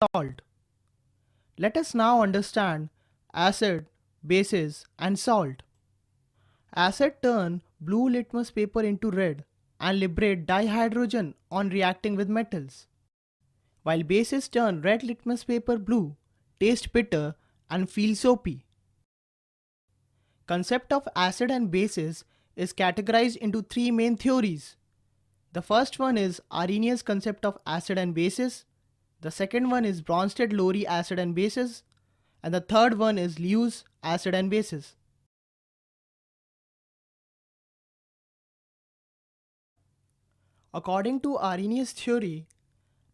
salt. Let us now understand acid, bases, and salt. Acid turn blue litmus paper into red and liberate dihydrogen on reacting with metals, while bases turn red litmus paper blue, taste bitter, and feel soapy. Concept of acid and bases is categorized into three main theories. The first one is Arrhenius concept of acid and bases. The second one is Bronsted-Lowry acid and bases. And the third one is Lewis acid and bases. According to Arrhenius theory,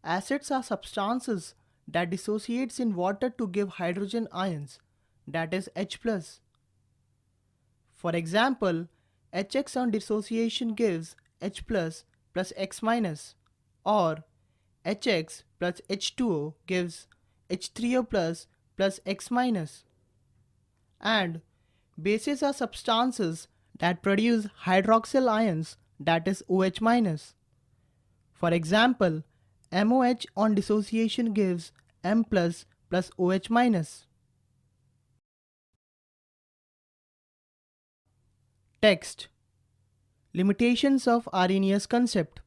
acids are substances that dissociates in water to give hydrogen ions, that is H+. For example, HX on dissociation gives H plus X minus, or HX plus H2O gives H3O plus X minus. And bases are substances that produce hydroxyl ions, that is OH minus. For example, MOH on dissociation gives M plus OH minus. Text. Limitations of Arrhenius concept.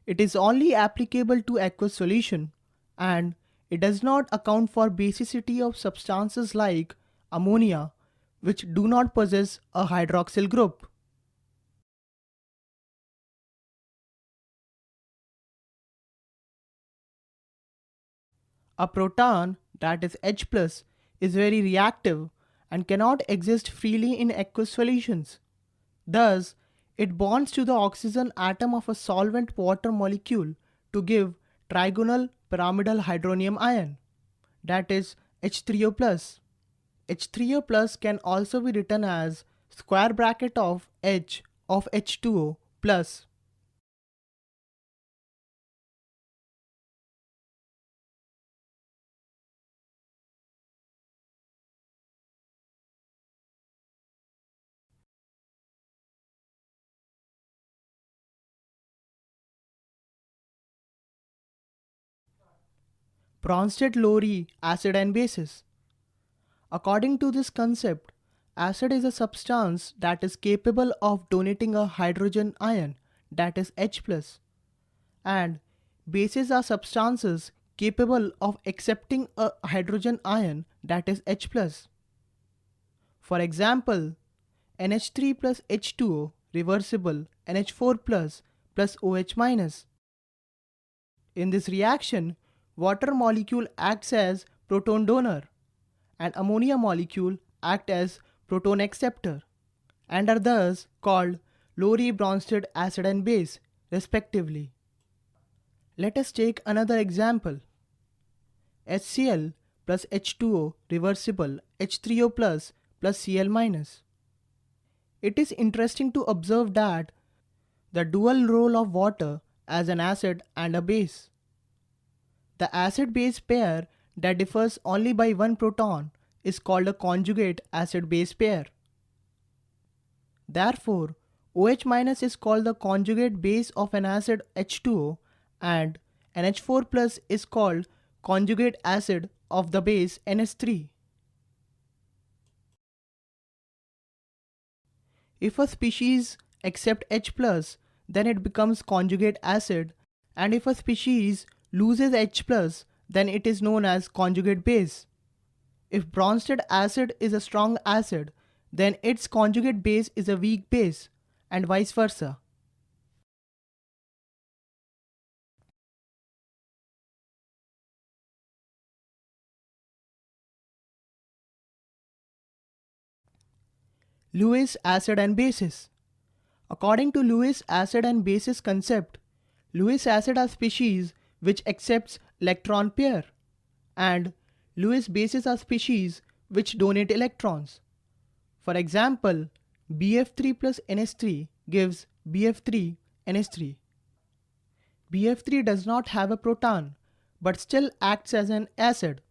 It is only applicable to aqueous solution, and it does not account for basicity of substances like ammonia, which do not possess a hydroxyl group. A proton, that is H+, is very reactive and cannot exist freely in aqueous solutions. Thus, it bonds to the oxygen atom of a solvent water molecule to give trigonal pyramidal hydronium ion, that is H3O+. H3O+ can also be written as square bracket of H of H2O plus. Bronsted-Lowry acid and bases. According to this concept, acid is a substance that is capable of donating a hydrogen ion, that is H+, and bases are substances capable of accepting a hydrogen ion, that is H+. For example, NH3 plus H2O reversible NH4 plus OH minus. In this reaction, water molecule acts as proton donor and ammonia molecule act as proton acceptor and are thus called Lowry-Bronsted acid and base respectively. Let us take another example. HCl plus H2O reversible H3O plus Cl minus. It is interesting to observe that the dual role of water as an acid and a base. The acid-base pair that differs only by one proton is called a conjugate acid-base pair. Therefore, OH- is called the conjugate base of an acid H2O and NH4+ is called conjugate acid of the base NH3. If a species accepts H+, then it becomes conjugate acid, and if a species loses H+, then it is known as conjugate base. If Bronsted acid is a strong acid, then its conjugate base is a weak base, and vice versa. Lewis acid and bases. According to Lewis acid and bases concept, Lewis acid are species which accepts electron pair, and Lewis bases are species which donate electrons. For example, BF3 plus NH3 gives BF3 NH3. BF3 does not have a proton, but still acts as an acid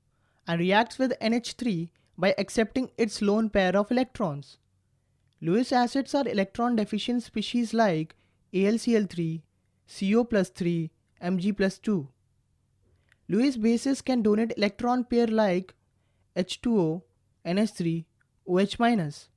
and reacts with NH3 by accepting its lone pair of electrons. Lewis acids are electron deficient species like AlCl3, CO plus 3, Mg plus 2. Lewis bases can donate electron pair like H2O, NH3, OH-.